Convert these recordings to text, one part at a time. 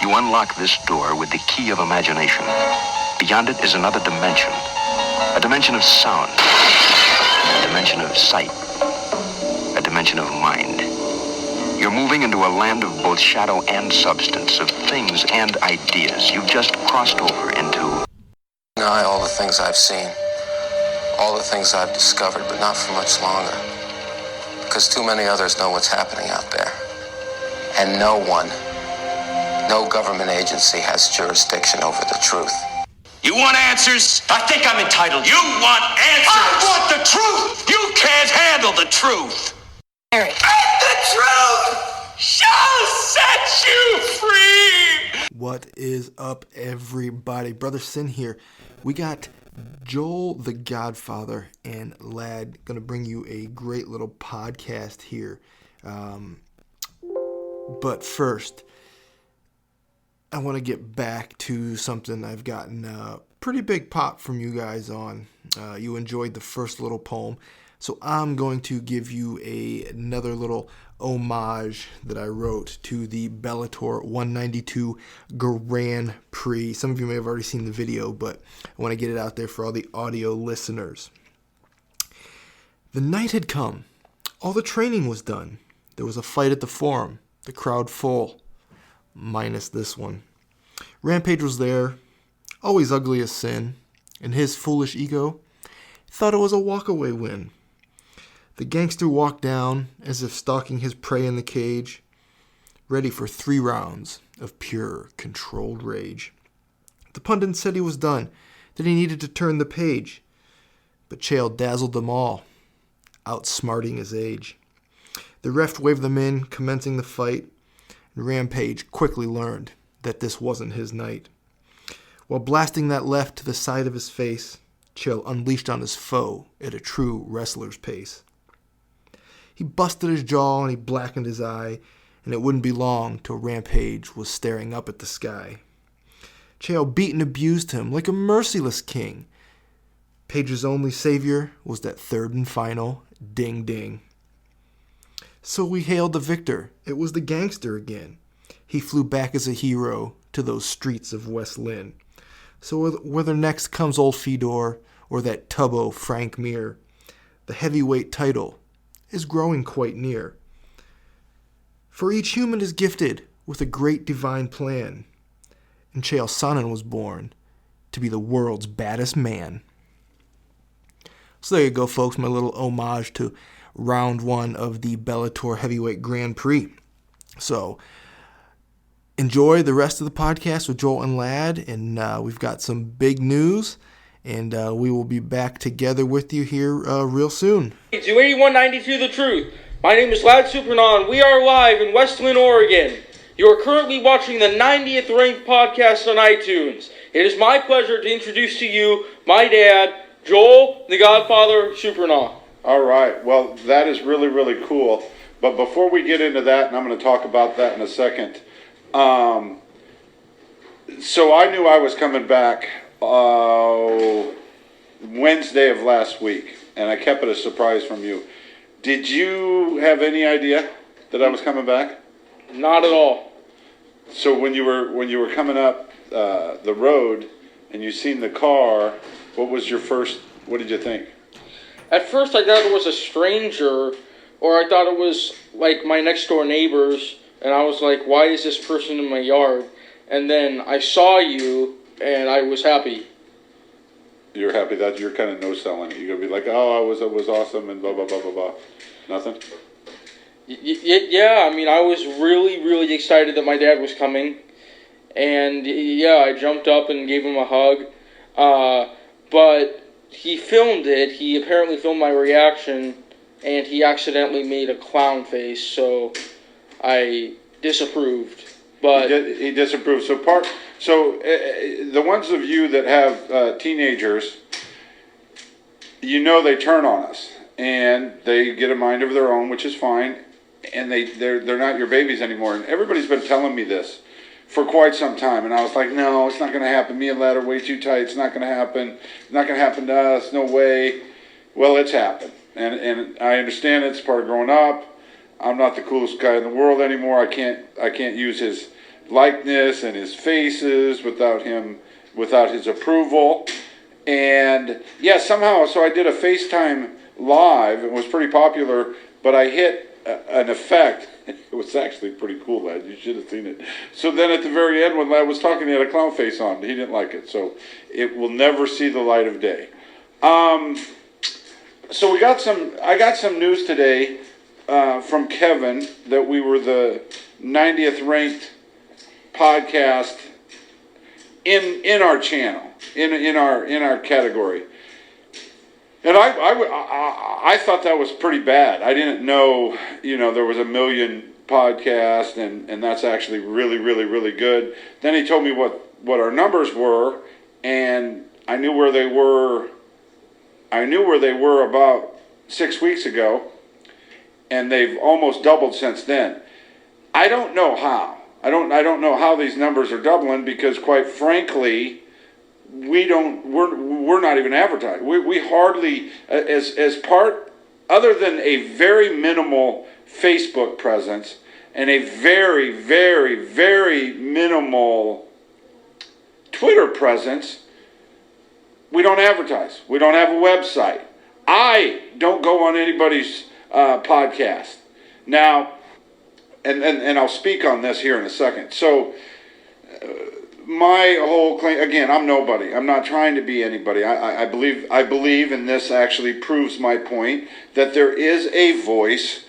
You unlock this door with the key of imagination. Beyond it is another dimension. A dimension of sound. A dimension of sight. A dimension of mind. You're moving into a land of both shadow and substance, of things and ideas. You've just crossed over into... Deny all the things I've seen, all the things I've discovered, but not for much longer. Because too many others know what's happening out there. And no one, no government agency has jurisdiction over the truth. You want answers? I think I'm entitled. You want answers? I want the truth! You can't handle the truth! Harry. And the truth shall set you free! What is up, everybody? Brother Sin here. We got Joel the Godfather and Lad going to bring you a great little podcast here. But first, I want to get back to something I've gotten a pretty big pop from you guys on. You enjoyed the first little poem. So I'm going to give you another little homage that I wrote to the Bellator 192 Grand Prix. Some of you may have already seen the video, but I want to get it out there for all the audio listeners. The night had come. All the training was done. There was a fight at the Forum. The crowd full. Minus this one. Rampage was there, always ugly as sin, and his foolish ego thought it was a walkaway win. The gangster walked down as if stalking his prey in the cage, ready for 3 rounds of pure, controlled rage. The pundit said he was done, that he needed to turn the page, but Chael dazzled them all, outsmarting his age. The ref waved them in, commencing the fight, and Rampage quickly learned that this wasn't his night. While blasting that left to the side of his face, Chael unleashed on his foe at a true wrestler's pace. He busted his jaw and he blackened his eye, and it wouldn't be long till Rampage was staring up at the sky. Chael beat and abused him like a merciless king. Page's only savior was that third and final ding-ding. So we hailed the victor. It was the gangster again. He flew back as a hero to those streets of West Lynn. So whether next comes old Fedor or that Tubbo Frank Mir, the heavyweight title is growing quite near. For each human is gifted with a great divine plan, and Chael Sonnen was born to be the world's baddest man. So there you go, folks, my little homage to round 1 of the Bellator Heavyweight Grand Prix. So enjoy the rest of the podcast with Joel and Lad, and we've got some big news, and we will be back together with you here real soon. To 8192 The Truth. My name is Lad Supernon. We are live in West Lynn, Oregon. You are currently watching the 90th ranked podcast on iTunes. It is my pleasure to introduce to you my dad, Joel the Godfather Supernon. All right. Well, that is really, really cool. But before we get into that, and I'm going to talk about that in a second, so I knew I was coming back Wednesday of last week, and I kept it a surprise from you. Did you have any idea that I was coming back? Not at all. So when you were coming up the road and you seen the car, what did you think? At first I thought it was a stranger, or I thought it was like my next door neighbors, and I was like, why is this person in my yard? And then I saw you, and I was happy. You're happy that you're kind of no-selling it. You're going to be like, oh, it was awesome, and blah, blah, blah, blah, blah. Nothing? Yeah, I mean, I was really, really excited that my dad was coming. And, yeah, I jumped up and gave him a hug. But he filmed it. He apparently filmed my reaction, and he accidentally made a clown face, so I disapproved. But he disapproved. So the ones of you that have teenagers, you know they turn on us, and they get a mind of their own, which is fine, and they're not your babies anymore. And everybody's been telling me this for quite some time, and I was like, no, it's not going to happen. Me and Lad are way too tight. It's not going to happen. It's not going to happen to us. No way. Well, it's happened, and I understand it's part of growing up. I'm not the coolest guy in the world anymore. I can't use his likeness and his faces without his approval. And yeah, somehow, so I did a FaceTime live. It was pretty popular, but I hit an effect. It was actually pretty cool, lad. You should have seen it. So then at the very end, when Lad was talking, he had a clown face on. He didn't like it. So it will never see the light of day. So I got some news today from Kevin that we were the 90th ranked podcast in our channel, in our category. And I thought that was pretty bad. I didn't know, there was 1 million podcasts, and that's actually really, really, really good. Then he told me what our numbers were, and I knew where they were. I knew where they were about 6 weeks ago, and they've almost doubled since then. I don't know how. I don't know how these numbers are doubling, because quite frankly, we're not even advertised. We hardly, as part, other than a very minimal Facebook presence and a very, very, very minimal Twitter presence, we don't advertise. We don't have a website. I don't go on anybody's podcast. Now, and I'll speak on this here in a second. So, my whole claim, again, I'm nobody. I'm not trying to be anybody. I believe, and this actually proves my point, that there is a voice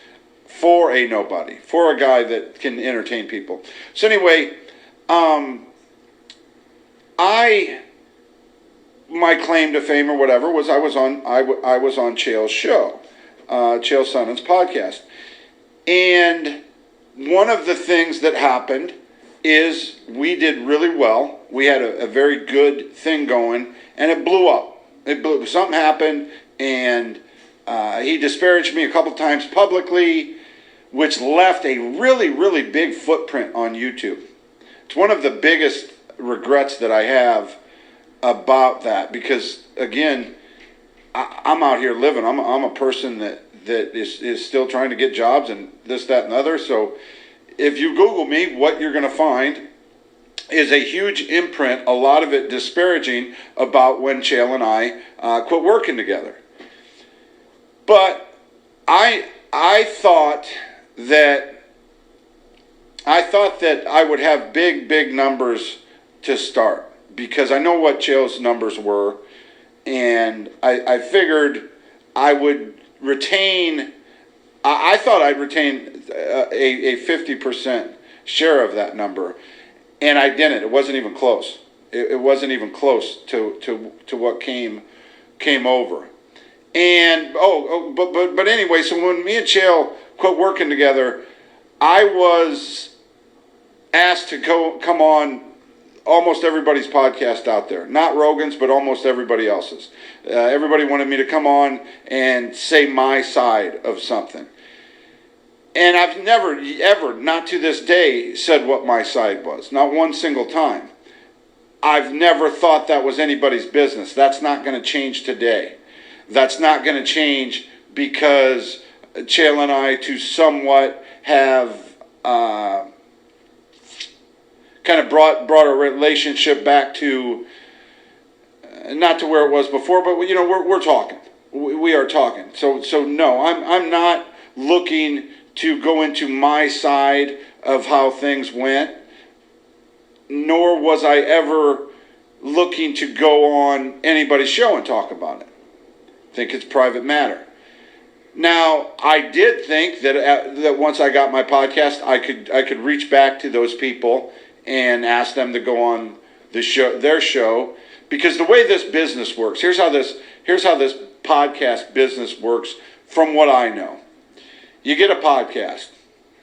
for a nobody, for a guy that can entertain people. So anyway, my claim to fame or whatever was I was on Chael's show, Chael Sonnen's podcast, and one of the things that happened is we did really well. We had a very good thing going, and it blew up. Something happened, and he disparaged me a couple times publicly, which left a really, really big footprint on YouTube. It's one of the biggest regrets that I have about that, because again, I'm out here living. I'm a person that is still trying to get jobs and this, that, and the other. So if you Google me, what you're going to find is a huge imprint, a lot of it disparaging about when Chael and I quit working together. But I thought that I would have big numbers to start, because I know what Chael's numbers were, and I figured I would retain. I thought I'd retain a 50% share of that number, and I didn't. It wasn't even close. It wasn't even close to what came over. And but anyway, so when me and Chael quit working together, I was asked to come on almost everybody's podcast out there. Not Rogan's, but almost everybody else's. Everybody wanted me to come on and say my side of something. And I've never, ever, not to this day, said what my side was. Not one single time. I've never thought that was anybody's business. That's not going to change today. That's not going to change because Chael and I, to somewhat have kind of brought our relationship back to, not to where it was before, but we're talking. We are talking. So no, I'm not looking to go into my side of how things went, nor was I ever looking to go on anybody's show and talk about it. I think it's private matter. Now, I did think that once I got my podcast, I could reach back to those people and ask them to go on their show, because the way this business works, here's how this podcast business works from what I know. You get a podcast.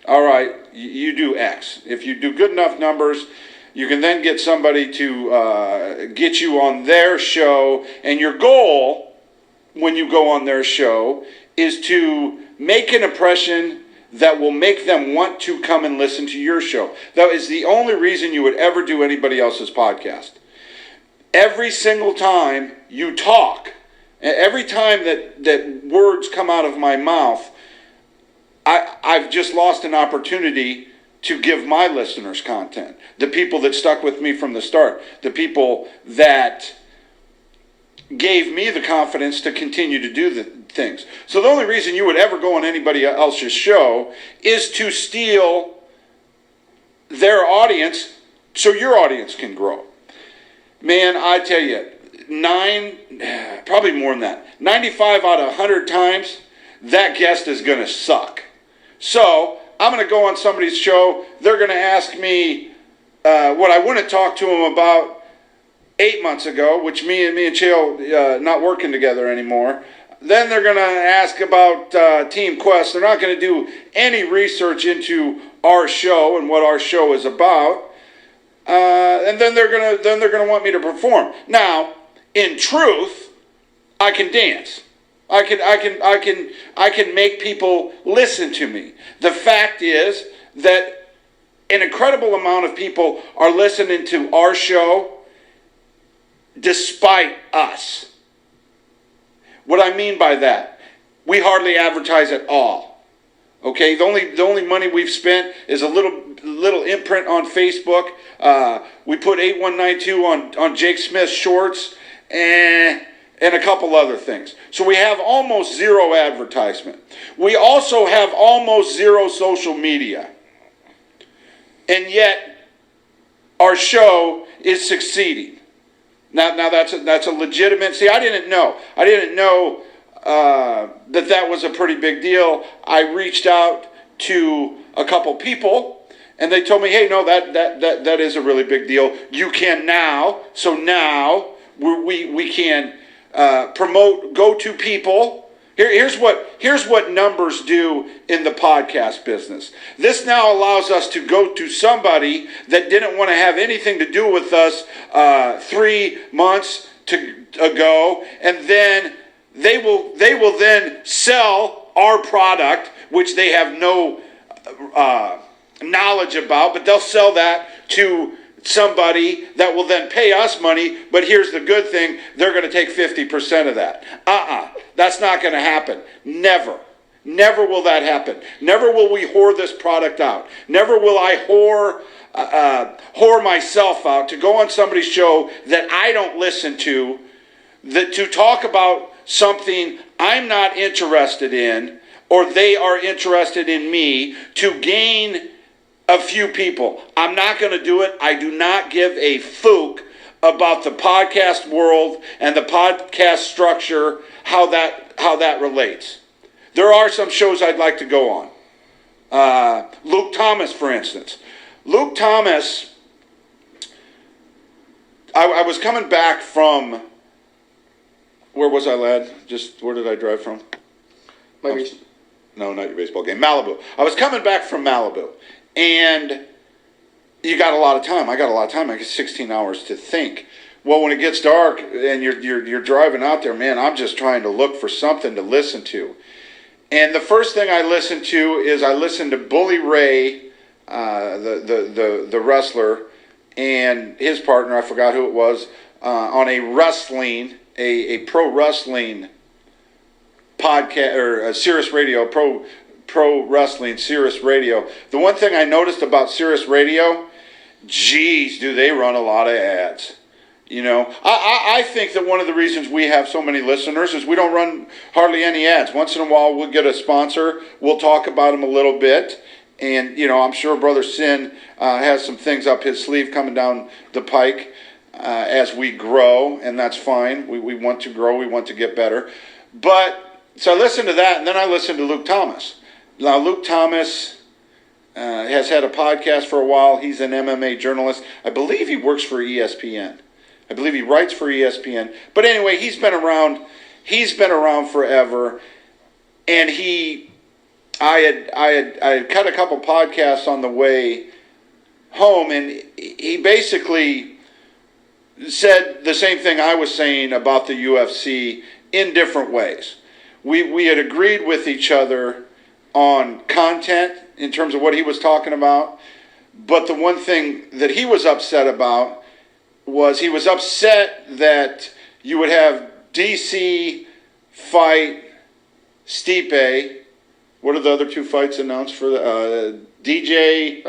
All right, you do X. If you do good enough numbers, you can then get somebody to get you on their show, and your goal when you go on their show is to make an impression that will make them want to come and listen to your show. That is the only reason you would ever do anybody else's podcast. Every single time you talk, every time that words come out of my mouth, I've just lost an opportunity to give my listeners content. The people that stuck with me from the start. The people that gave me the confidence to continue to do the things. So the only reason you would ever go on anybody else's show is to steal their audience so your audience can grow. Man, I tell you, probably more than that, 95 out of 100 times, that guest is going to suck. So I'm going to go on somebody's show. They're going to ask me what I wouldn't talk to them about 8 months ago, which me and Chael not working together anymore. Then they're going to ask about Team Quest. They're not going to do any research into our show and what our show is about. And then they're going to want me to perform. Now, in truth, I can dance. I can make people listen to me. The fact is that an incredible amount of people are listening to our show despite us. What I mean by that, we hardly advertise at all. Okay, the only money we've spent is a little imprint on Facebook. We put 8192 on Jake Smith's shorts and a couple other things. So we have almost zero advertisement. We also have almost zero social media. And yet our show is succeeding. Now that's a legitimate. See, I didn't know that was a pretty big deal. I reached out to a couple people, and they told me, "Hey, no, that is a really big deal. You can now. So now we can promote. Go to people. Here's what numbers do in the podcast business. This now allows us to go to somebody that didn't want to have anything to do with us 3 months ago, and then they will then sell our product, which they have no knowledge about, but they'll sell that to somebody that will then pay us money. But here's the good thing, they're going to take 50% of that. That's not going to happen. Never will that happen. Never will we whore this product out. Never will I whore myself out to go on somebody's show that I don't listen to, to talk about something I'm not interested in, or they are interested in me, to gain a few people. I'm not going to do it. I do not give a fook about the podcast world and the podcast structure, how that relates. There are some shows I'd like to go on. Luke Thomas, for instance. Luke Thomas, I was coming back from, where was I, lad? Where did I drive from? No, not your baseball game. Malibu. I was coming back from Malibu. And you got a lot of time. I got a lot of time. I get 16 hours to think. Well, when it gets dark and you're driving out there, man, I'm just trying to look for something to listen to. And the first thing I listened to Bully Ray, the wrestler, and his partner, I forgot who it was, on a pro wrestling podcast, or Sirius Radio, pro wrestling, Sirius Radio. The one thing I noticed about Sirius Radio, geez, do they run a lot of ads. You know, I think that one of the reasons we have so many listeners is we don't run hardly any ads. Once in a while we'll get a sponsor, we'll talk about them a little bit, and you know, I'm sure Brother Sin has some things up his sleeve coming down the pike as we grow, and that's fine. We want to grow, we want to get better. But so I listened to that, and then I listened to Luke Thomas. Now, Luke Thomas has had a podcast for a while. He's an MMA journalist. I believe he works for ESPN. I believe he writes for ESPN. But anyway, he's been around. He's been around forever. And I had cut a couple podcasts on the way home, and he basically said the same thing I was saying about the UFC in different ways. We had agreed with each other on content in terms of what he was talking about, but the one thing that he was upset about was he was upset that you would have DC fight Stipe What are the other 2 fights announced for the DJ?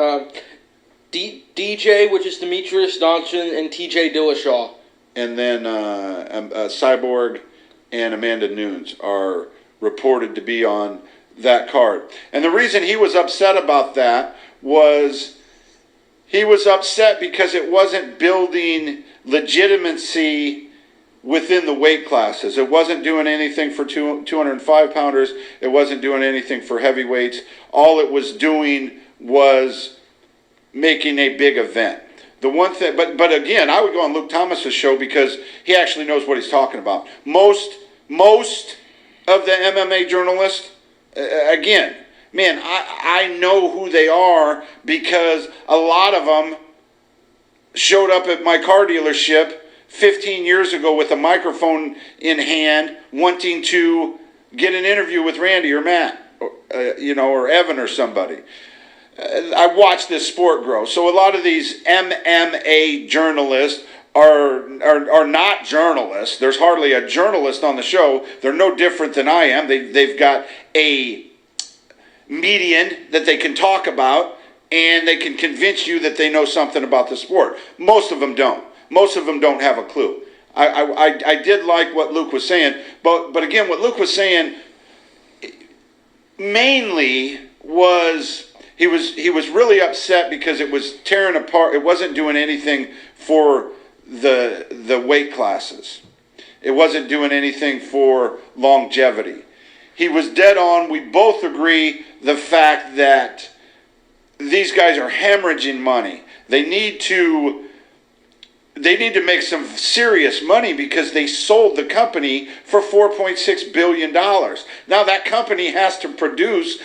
DJ, which is Demetrius Johnson, and TJ Dillashaw. And then Cyborg and Amanda Nunes are reported to be on that card. And the reason he was upset about that was he was upset because it wasn't building legitimacy within the weight classes. It wasn't doing anything for 205 pounders. It wasn't doing anything for heavyweights. All it was doing was making a big event. The one thing, but again, I would go on Luke Thomas's show because he actually knows what he's talking about. Most of the MMA journalists, again, man, I know who they are because a lot of them showed up at my car dealership 15 years ago with a microphone in hand, wanting to get an interview with Randy or Matt, or Evan or somebody. I watched this sport grow. So a lot of these MMA journalists are not journalists. There's hardly a journalist on the show. They're no different than I am. They've got a median that they can talk about, and they can convince you that they know something about the sport. Most of them don't. Most of them don't have a clue. I did like what Luke was saying, but again, what Luke was saying mainly was he was really upset because it was tearing apart. It wasn't doing anything for the weight classes. It wasn't doing anything for longevity. He was dead on. We both agree the fact that these guys are hemorrhaging money. They need to make some serious money because they sold the company for $4.6 billion. Now that company has to produce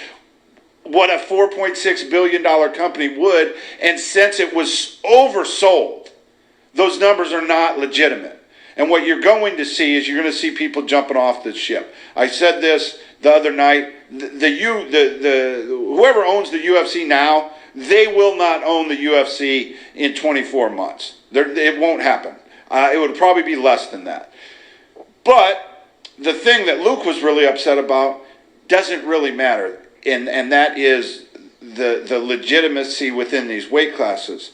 what a $4.6 billion company would, and since it was oversold, those numbers are not legitimate. And what you're going to see is you're going to see people jumping off the ship. I said this the other night. Whoever owns the UFC now, they will not own the UFC in 24 months. It won't happen. It would probably be less than that. But the thing that Luke was really upset about doesn't really matter, and that is the legitimacy within these weight classes.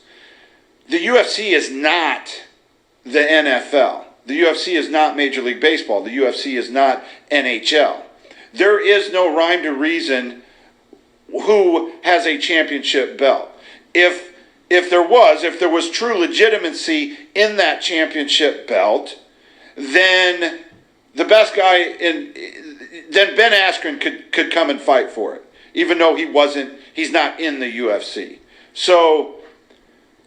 The UFC is not the NFL. The UFC is not Major League Baseball. The UFC is not NHL. There is no rhyme to reason who has a championship belt. If there was true legitimacy in that championship belt, then the best guy then Ben Askren could come and fight for it, even though he's not in the UFC. So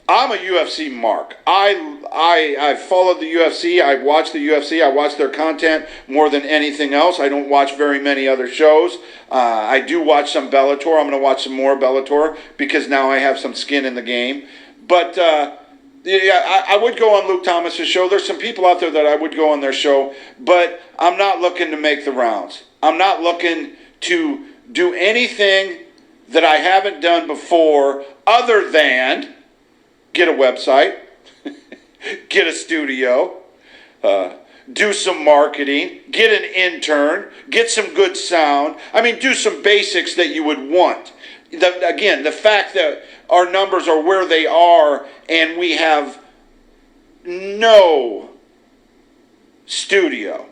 I'm a UFC mark. I followed the UFC. I watch the UFC. I watch their content more than anything else. I don't watch very many other shows. I do watch some Bellator. I'm going to watch some more Bellator because now I have some skin in the game. But I would go on Luke Thomas's show. There's some people out there that I would go on their show, but I'm not looking to make the rounds. I'm not looking to do anything that I haven't done before other than get a website, get a studio, do some marketing, get an intern, get some good sound. I mean, do some basics that you would want. Again, the fact that our numbers are where they are and we have no studio.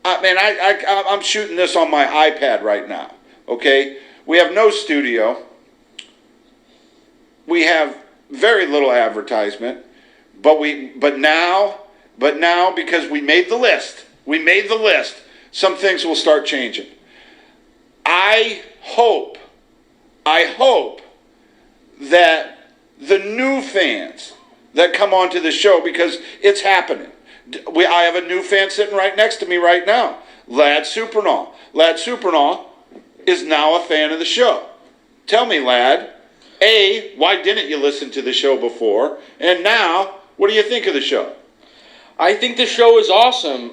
I'm shooting this on my iPad right now, okay? We have no studio. We have very little advertisement, but now because we made the list, some things will start changing. I hope that the new fans that come onto the show, because it's happening. I have a new fan sitting right next to me right now, Lad Supernaw. Lad Supernaw is now a fan of the show. Tell me, Lad, A, why didn't you listen to the show before? And now, what do you think of the show? I think the show is awesome.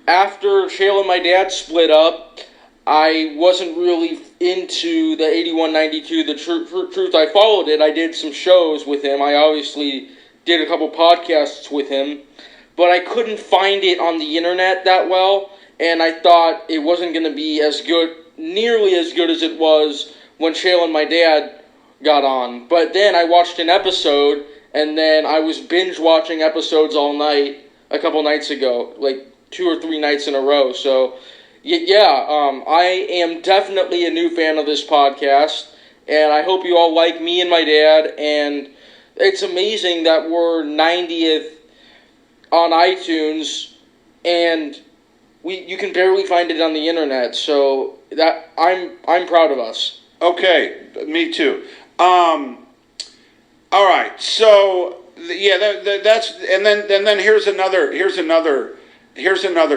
After Shayla and my dad split up, I wasn't really into the 81-92, the truth. I followed it. I did some shows with him. I obviously did a couple podcasts with him. But I couldn't find it on the internet that well. And I thought it wasn't going to be as good nearly as good as it was when Chael and my dad got on. But then I watched an episode, and then I was binge watching episodes all night a couple nights ago, like 2 or 3 nights in a row. So, I am definitely a new fan of this podcast, and I hope you all like me and my dad. And it's amazing that we're 90th on iTunes, and you can barely find it on the internet. So that I'm proud of us. Okay, me too. All right, so that's and then here's another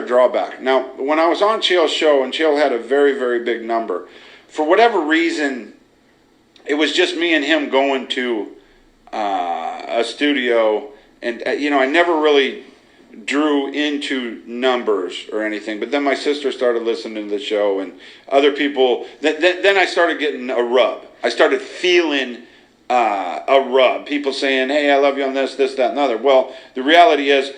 drawback. Now, when I was on Chael's show and Chael had a very, very big number, for whatever reason, it was just me and him going to a studio, and I never really drew into numbers or anything. But then my sister started listening to the show, and other people. Then I started getting a rub. I started feeling a rub. People saying, "Hey, I love you on this, that, and the other." Well, the reality is,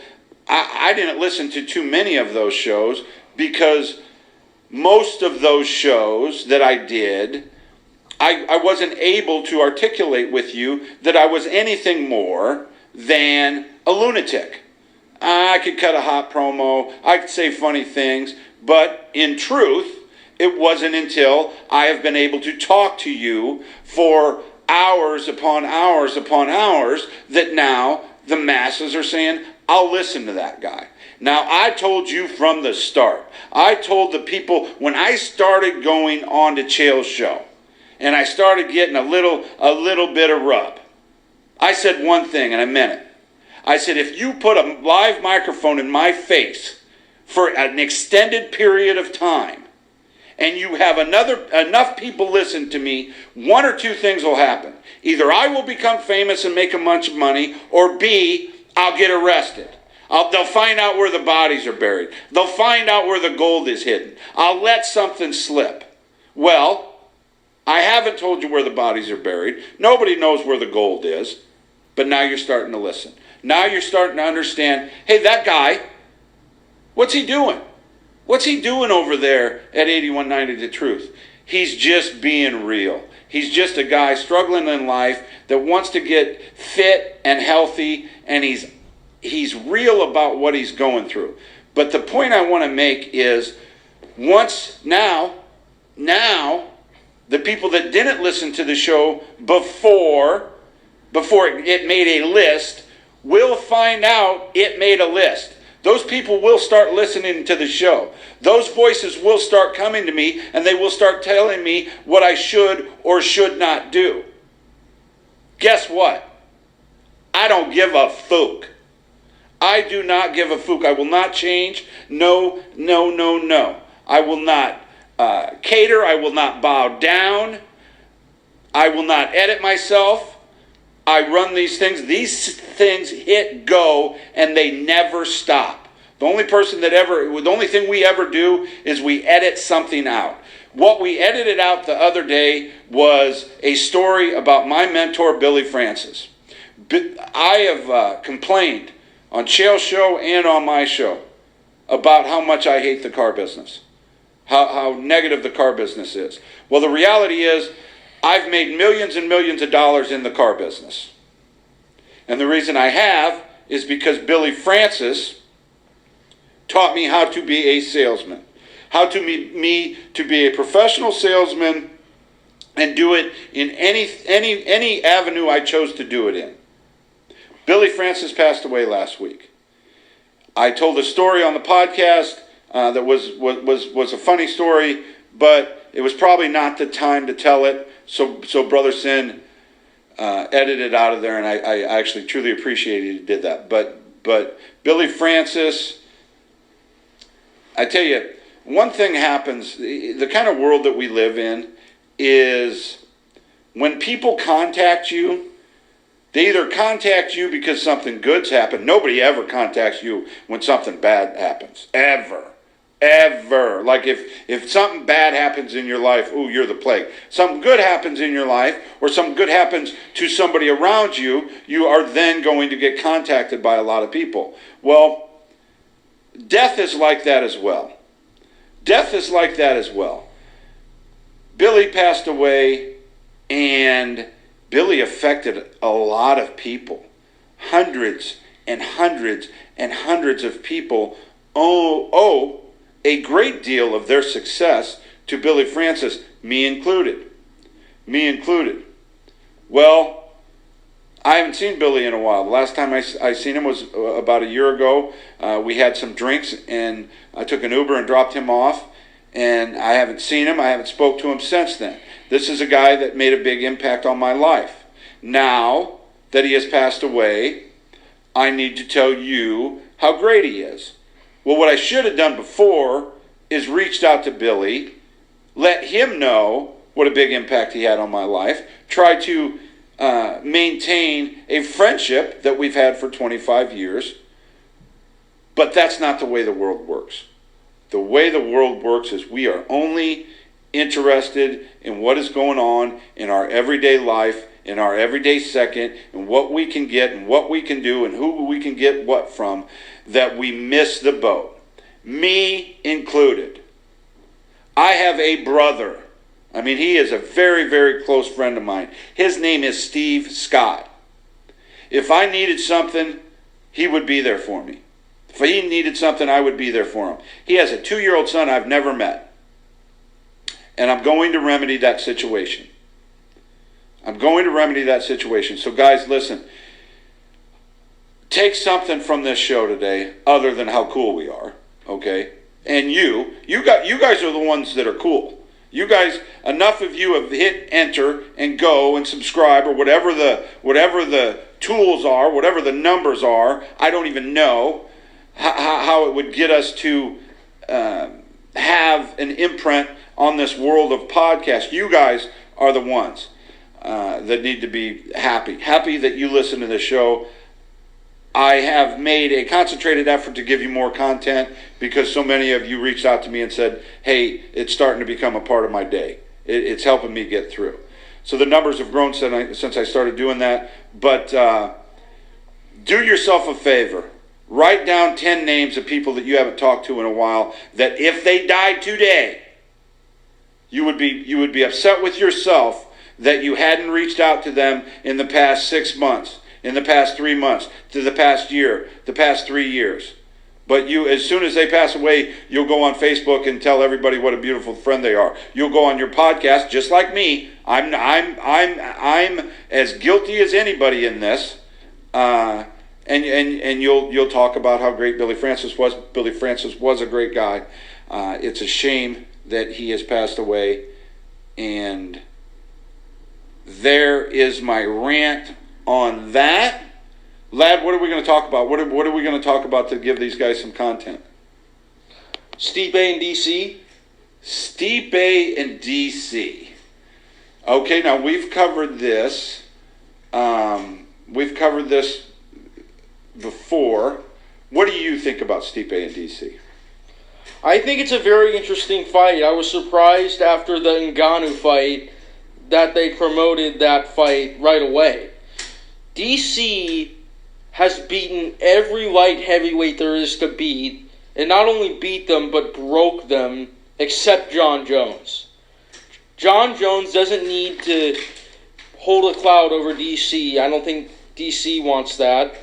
I didn't listen to too many of those shows because most of those shows that I did, I wasn't able to articulate with you that I was anything more than a lunatic. I could cut a hot promo, I could say funny things, but in truth, it wasn't until I have been able to talk to you for hours upon hours upon hours that now the masses are saying, I'll listen to that guy. Now, I told you from the start. I told the people when I started going on to Chael's show and I started getting a little bit of rub. I said one thing and I meant it. I said, if you put a live microphone in my face for an extended period of time and you have enough people listen to me, one or two things will happen. Either I will become famous and make a bunch of money, or B, I'll get arrested. They'll find out where the bodies are buried. They'll find out where the gold is hidden. I'll let something slip. Well, I haven't told you where the bodies are buried. Nobody knows where the gold is. But now you're starting to listen. Now you're starting to understand, hey, that guy, what's he doing? What's he doing over there at 8190 The Truth? He's just being real. He's just a guy struggling in life that wants to get fit and healthy, and he's real about what he's going through. But the point I want to make is, now, the people that didn't listen to the show before it made a list will find out it made a list. Those people will start listening to the show. Those voices will start coming to me, and they will start telling me what I should or should not do. Guess what? I don't give a fook. I do not give a fook. I will not change. No. I will not cater. I will not bow down. I will not edit myself. I run these things. These things hit go, and they never stop. The only thing we ever do is we edit something out. What we edited out the other day was a story about my mentor, Billy Francis. I have complained on Chael's show and on my show about how much I hate the car business, how negative the car business is. Well, the reality is, I've made millions and millions of dollars in the car business. And the reason I have is because Billy Francis taught me how to be a salesman, how to be a professional salesman and do it in any avenue I chose to do it in. Billy Francis passed away last week. I told a story on the podcast that was a funny story, but it was probably not the time to tell it. So Brother Sin edited it out of there, and I actually truly appreciated he did that. But Billy Francis, I tell you, one thing happens, the kind of world that we live in is when people contact you, they either contact you because something good's happened. Nobody ever contacts you when something bad happens. Ever. Like if something bad happens in your life, ooh, you're the plague. Something good happens in your life, or something good happens to somebody around you, you are then going to get contacted by a lot of people. Well, death is like that as well. Billy passed away, and Billy affected a lot of people. Hundreds and hundreds and hundreds of people owe a great deal of their success to Billy Francis, me included. Me included. Well, I haven't seen Billy in a while. The last time I seen him was about a year ago. We had some drinks, and I took an Uber and dropped him off. And I haven't seen him. I haven't spoke to him since then. This is a guy that made a big impact on my life. Now that he has passed away, I need to tell you how great he is. Well, what I should have done before is reached out to Billy, let him know what a big impact he had on my life, try to maintain a friendship that we've had for 25 years. But that's not the way the world works. The way the world works is we are only interested in what is going on in our everyday life, in our everyday second, and what we can get and what we can do and who we can get what from, that we miss the boat. Me included. I have a brother. I mean, he is a very, very close friend of mine. His name is Steve Scott. If I needed something, he would be there for me. If he needed something, I would be there for him. He has a 2-year-old son I've never met. And I'm going to remedy that situation. I'm going to remedy that situation. So guys, listen. Take something from this show today other than how cool we are, okay? And you guys are the ones that are cool. You guys, enough of you have hit enter and go and subscribe or whatever the tools are, whatever the numbers are. I don't even know how it would get us to have an imprint on this world of podcasts. You guys are the ones that need to be happy. Happy that you listen to this show. I have made a concentrated effort to give you more content because so many of you reached out to me and said, hey, it's starting to become a part of my day. It's helping me get through. So the numbers have grown since I started doing that. But do yourself a favor. Write down 10 names of people that you haven't talked to in a while that if they died today, you would be upset with yourself that you hadn't reached out to them in the past 6 months, in the past 3 months, to the past year, the past 3 years. But you, as soon as they pass away, you'll go on Facebook and tell everybody what a beautiful friend they are. You'll go on your podcast, just like me. I'm as guilty as anybody in this. And you'll talk about how great Billy Francis was. Billy Francis was a great guy. It's a shame that he has passed away. And there is my rant on that. Lad, what are we going to talk about? What are we going to talk about to give these guys some content? Stipe and DC. Stipe and DC. Okay, now we've covered this. We've covered this before. What do you think about Stipe and DC? I think it's a very interesting fight. I was surprised after the Ngannou fight that they promoted that fight right away. DC has beaten every light heavyweight there is to beat, and not only beat them, but broke them, except John Jones. John Jones doesn't need to hold a cloud over DC. I don't think DC wants that.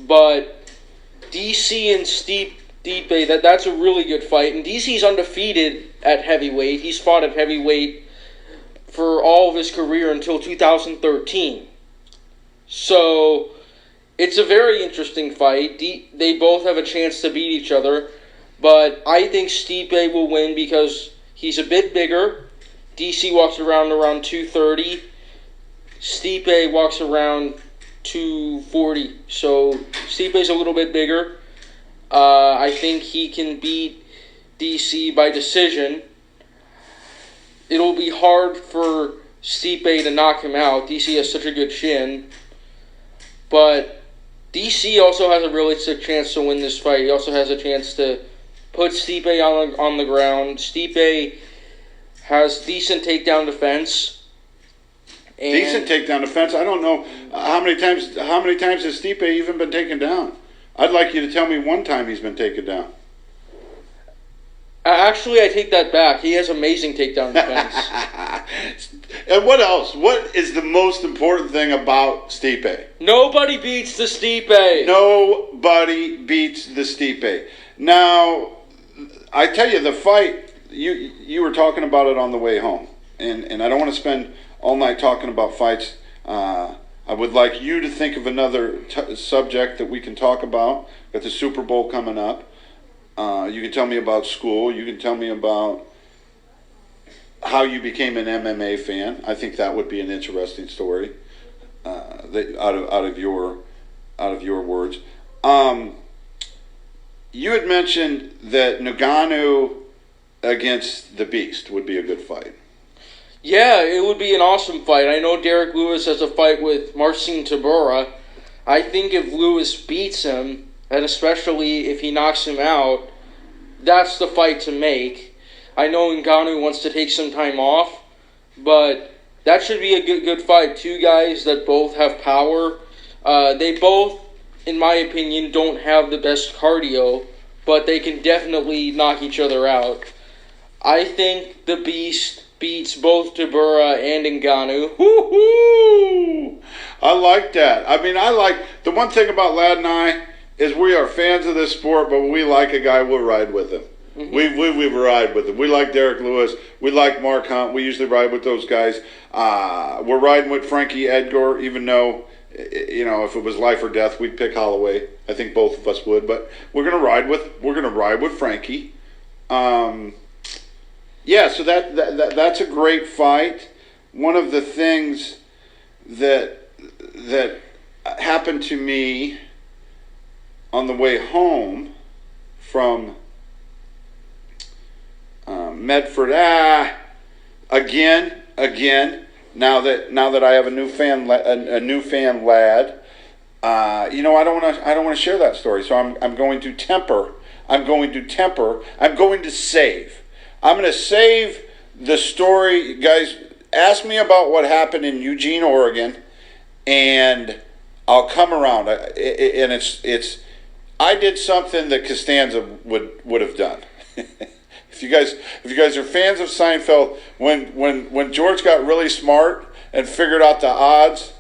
But DC and Stipe, that's a really good fight. And DC's undefeated at heavyweight. He's fought at heavyweight for all of his career until 2013. So it's a very interesting fight. They both have a chance to beat each other. But I think Stipe will win because he's a bit bigger. DC walks around 230. Stipe walks around 240. So Stipe's a little bit bigger. I think he can beat DC by decision. It'll be hard for Stipe to knock him out. DC has such a good chin. But DC also has a realistic chance to win this fight. He also has a chance to put Stipe on the ground. Stipe has decent takedown defense. Decent takedown defense. I don't know how many times has Stipe even been taken down. I'd like you to tell me one time he's been taken down. Actually, I take that back. He has amazing takedown defense. And what else? What is the most important thing about Stipe? Nobody beats the Stipe. Nobody beats the Stipe. Now, I tell you, the fight, you were talking about it on the way home. And I don't want to spend all night talking about fights. I would like you to think of another subject that we can talk about. Got the Super Bowl coming up. You can tell me about school. You can tell me about how you became an MMA fan. I think that would be an interesting story. Out of your words. You had mentioned that Ngannou against the Beast would be a good fight. Yeah, it would be an awesome fight. I know Derek Lewis has a fight with Marcin Tybura. I think if Lewis beats him, and especially if he knocks him out, that's the fight to make. I know Ngannou wants to take some time off, but that should be a good fight. Two guys that both have power. They both, in my opinion, don't have the best cardio, but they can definitely knock each other out. I think the Beast beats both Tybura and Ngannou. Woo-hoo! I like that. I mean, the one thing about Ladd and I is we are fans of this sport, but when we like a guy, we'll ride with him. Mm-hmm. We ride with him. We like Derek Lewis. We like Mark Hunt. We usually ride with those guys. We're riding with Frankie Edgar, even though, if it was life or death, we'd pick Holloway. I think both of us would, but we're gonna ride with Frankie. Yeah, so that's a great fight. One of the things that happened to me on the way home from Medford, again. Now that I have a new fan, Ladd. I don't want to share that story. So I'm going to temper. I'm going to save. I'm going to save the story, guys. Ask me about what happened in Eugene, Oregon, and I'll come around. I did something that Costanza would have done. If you guys are fans of Seinfeld, when George got really smart and figured out the odds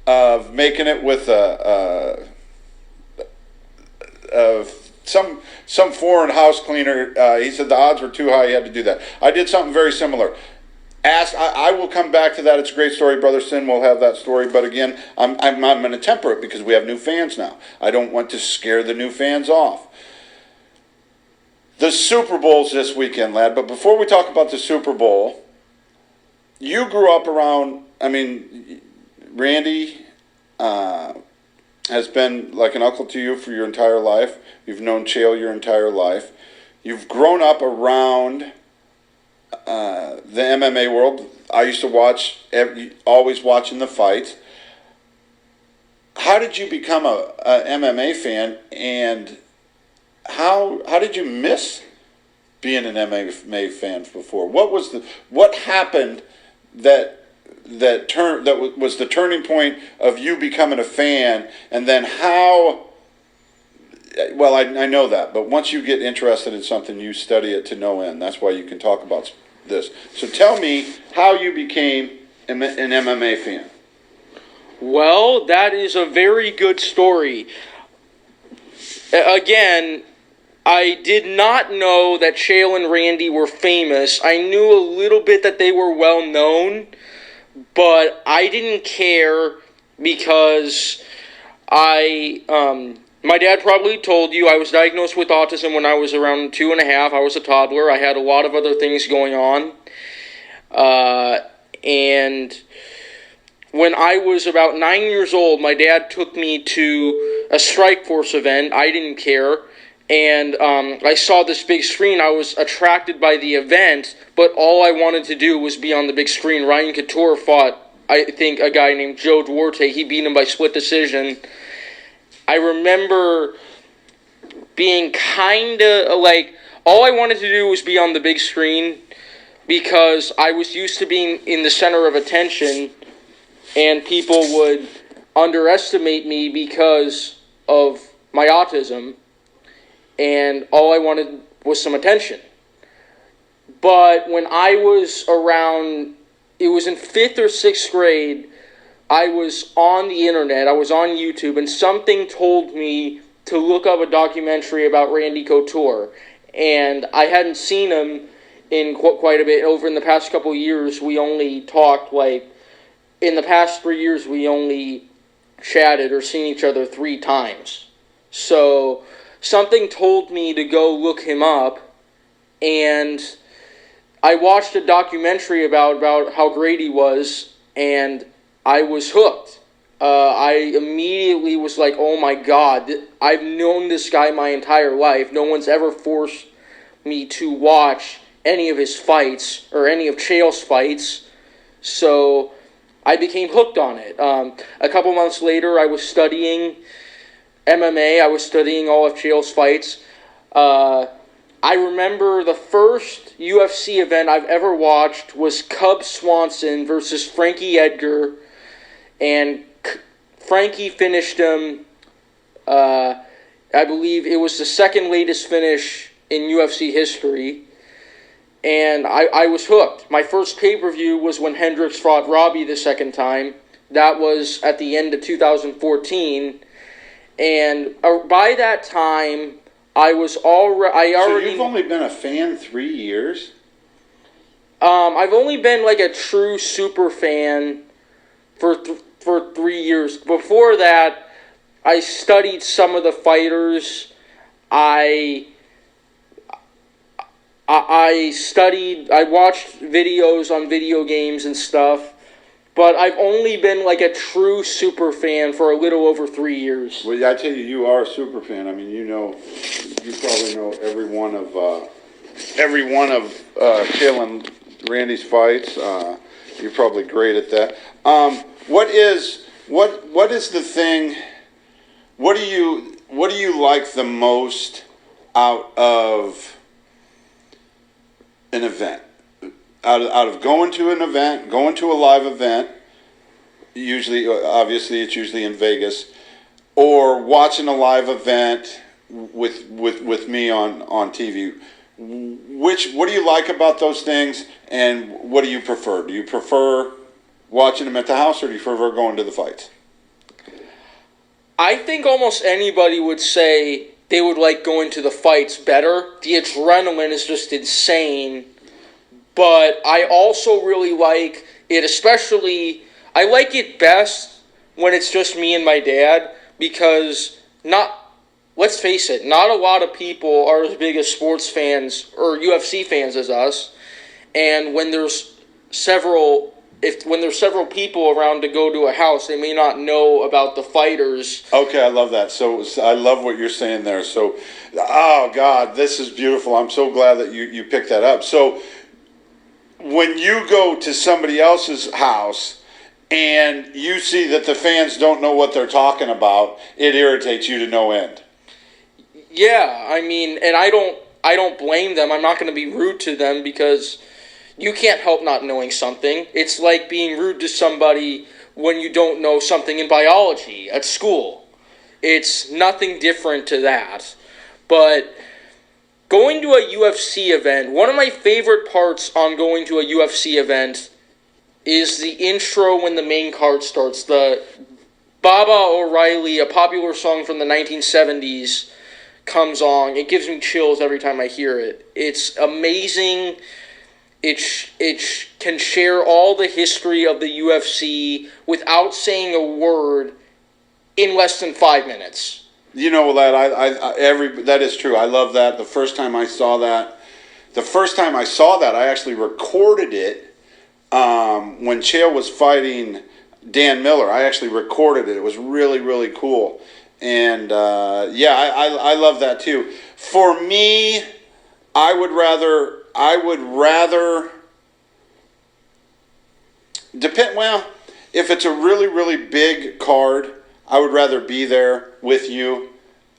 of making it with some foreign house cleaner, he said the odds were too high. He had to do that. I did something very similar. I will come back to that. It's a great story. Brother Sin will have that story. But again, I'm going to temper it because we have new fans now. I don't want to scare the new fans off. The Super Bowl's this weekend, Ladd. But before we talk about the Super Bowl, you grew up around, Randy has been like an uncle to you for your entire life. You've known Chael your entire life. You've grown up around the MMA world. I used to watch, always watching the fights. How did you become a MMA fan, and how did you miss being an MMA fan before? What happened that was the turning point of you becoming a fan, and then how? Well, I know that, but once you get interested in something, you study it to no end. That's why you can talk about this. So tell me how you became an MMA fan. Well, that is a very good story. Again, I did not know that Chael and Randy were famous. I knew a little bit that they were well known, but I didn't care because my dad probably told you I was diagnosed with autism when I was around 2.5. I was a toddler. I had a lot of other things going on. And when I was about 9 years old, my dad took me to a Strikeforce event. I didn't care. And I saw this big screen. I was attracted by the event, but all I wanted to do was be on the big screen. Ryan Couture fought, I think, a guy named Joe Duarte. He beat him by split decision. I remember being kind of like, all I wanted to do was be on the big screen because I was used to being in the center of attention, and people would underestimate me because of my autism, and all I wanted was some attention. But when I was around, it was in 5th or 6th grade, I was on the internet, I was on YouTube, and something told me to look up a documentary about Randy Couture. And I hadn't seen him in quite a bit. Over in the past couple of years, we only talked, in the past 3 years, we only chatted or seen each other 3 times. So something told me to go look him up, and I watched a documentary about how great he was, and I was hooked. I immediately was like, oh my God, I've known this guy my entire life. No one's ever forced me to watch any of his fights or any of Chael's fights. So I became hooked on it. A couple months later, I was studying MMA. I was studying all of Chael's fights. I remember the first UFC event I've ever watched was Cub Swanson versus Frankie Edgar, and Frankie finished him, I believe it was the second latest finish in UFC history, and I was hooked. My first pay-per-view was when Hendricks fought Robbie the second time. That was at the end of 2014, and by that time, I already. So you've only been a fan 3 years? I've only been like a true super fan for 3 years. Before that, I studied some of the fighters. I watched videos on video games and stuff. But I've only been like a true super fan for a little over 3 years. Well, I tell you, you are a super fan. I mean, you probably know every one of Chael and Randy's fights. You're probably great at that. What is the thing? What do you like the most out of an event? Out of going to an event, going to a live event, obviously it's usually in Vegas, or watching a live event with me on TV. What do you like about those things, and what do you prefer? Do you prefer watching them at the house, or do you prefer going to the fights? I think almost anybody would say they would like going to the fights better. The adrenaline is just insane. But I also really like it, especially, I like it best when it's just me and my dad, because let's face it, not a lot of people are as big as sports fans or UFC fans as us, and when there's several people around to go to a house, they may not know about the fighters. Okay, I love that. So I love what you're saying there. So, oh God, this is beautiful. I'm so glad that you picked that up. So, when you go to somebody else's house and you see that the fans don't know what they're talking about, it irritates you to no end. Yeah, I mean, and I don't blame them. I'm not going to be rude to them, because you can't help not knowing something. It's like being rude to somebody when you don't know something in biology at school. It's nothing different to that. But going to a UFC event, one of my favorite parts on going to a UFC event is the intro when the main card starts. The Baba O'Reilly, a popular song from the 1970s, comes on. It gives me chills every time I hear it. It's amazing. It can share all the history of the UFC without saying a word in less than 5 minutes. You know that that is true. I love that. The first time I saw that, I actually recorded it when Chael was fighting Dan Miller. I actually recorded it. It was really, really cool. And I love that too. For me, I would rather depend. Well, if it's a really, really big card, I would rather be there with you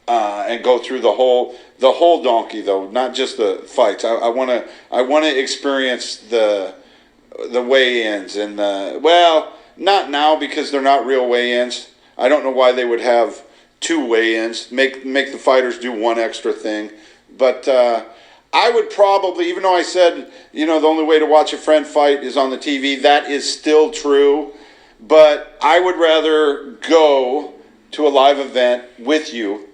and go through the whole donkey, though, not just the fights. I want to experience the weigh-ins and not now, because they're not real weigh-ins. I don't know why they would have 2 weigh-ins. Make the fighters do one extra thing, but I would probably, even though I said, the only way to watch a friend fight is on the TV, that is still true. But I would rather go to a live event with you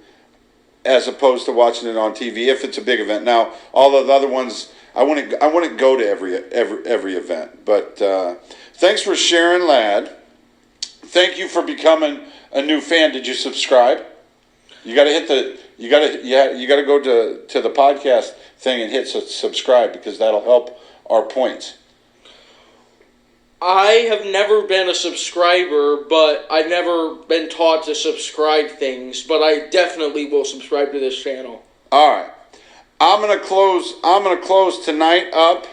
as opposed to watching it on TV if it's a big event. Now, all of the other ones, I wouldn't go to every event. But thanks for sharing, lad. Thank you for becoming a new fan. Did you subscribe? You got to hit the. You got to go to the podcast thing and hit subscribe, because that'll help our points. I have never been a subscriber, but I've never been taught to subscribe things. But I definitely will subscribe to this channel. All right, I'm gonna close tonight up.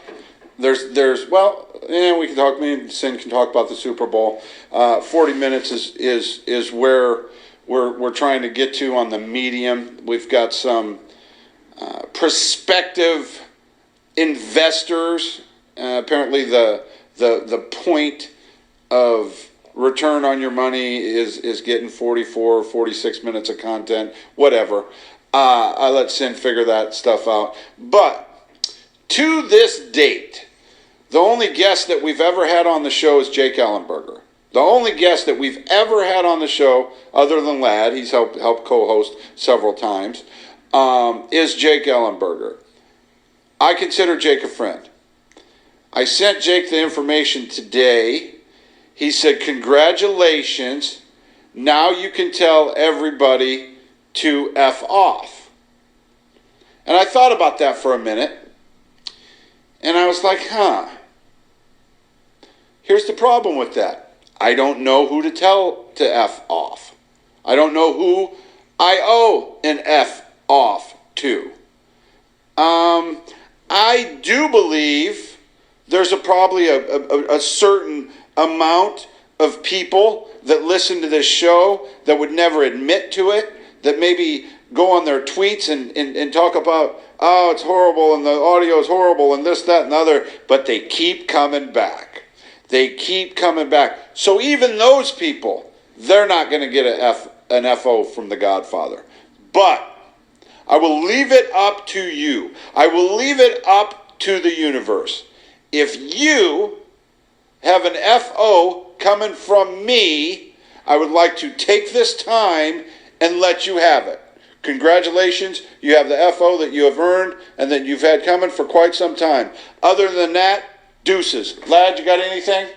We can talk. Me and Sin can talk about the Super Bowl. 40 minutes is where we're trying to get to on the medium. We've got some prospective investors. Apparently, the point of return on your money is getting 44 or 46 minutes of content, whatever. I let Sin figure that stuff out. But to this date, the only guest that we've ever had on the show is Jake Ellenberger. The only guest that we've ever had on the show, other than Lad, he's helped co-host several times, is Jake Ellenberger. I consider Jake a friend. I sent Jake the information today. He said, congratulations, now you can tell everybody to F off. And I thought about that for a minute, and I was like, Here's the problem with that. I don't know who to tell to F off. I don't know who I owe an F off to. I do believe there's probably a certain amount of people that listen to this show that would never admit to it, that maybe go on their tweets and talk about, oh, it's horrible and the audio is horrible and this, that, and the other, but they keep coming back. They keep coming back. So even those people, they're not going to get an FO from the Godfather. But I will leave it up to you. I will leave it up to the universe. If you have an FO coming from me, I would like to take this time and let you have it. Congratulations, you have the FO that you have earned and that you've had coming for quite some time. Other than that, deuces. Lad, you got anything?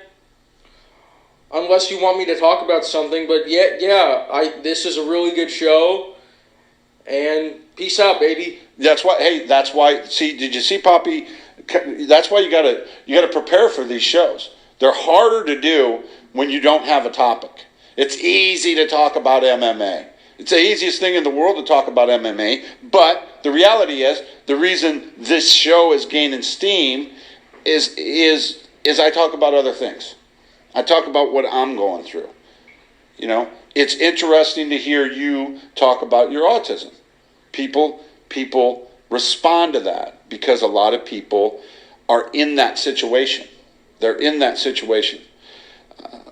Unless you want me to talk about something, but this is a really good show. And peace out, baby. That's why. See, did you see Poppy? That's why you gotta prepare for these shows. They're harder to do when you don't have a topic. It's easy to talk about MMA. It's the easiest thing in the world to talk about MMA. But the reality is, the reason this show is gaining steam is I talk about other things. I talk about what I'm going through. It's interesting to hear you talk about your autism. People respond to that because a lot of people are in that situation. They're in that situation.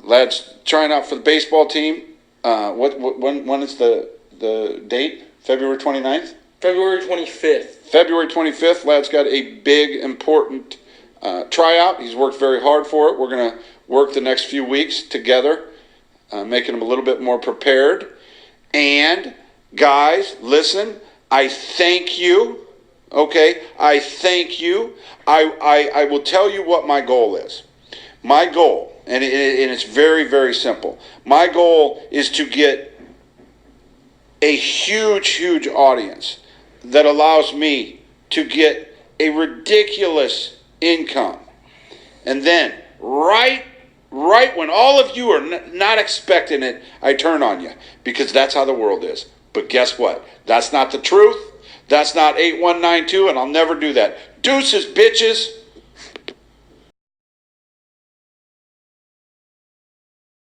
Lads trying out for the baseball team. When is the date? February 29th? February 25th. February 25th. Lad's got a big, important tryout. He's worked very hard for it. We're going to work the next few weeks together, making him a little bit more prepared. And guys, listen, I thank you. Okay, I thank you. I will tell you what my goal is. My goal, and it's very, very simple. My goal is to get a huge, huge audience that allows me to get a ridiculous income. And then, right when all of you are not expecting it, I turn on you, because that's how the world is. But guess what? That's not the truth. That's not 8192, and I'll never do that. Deuces, bitches.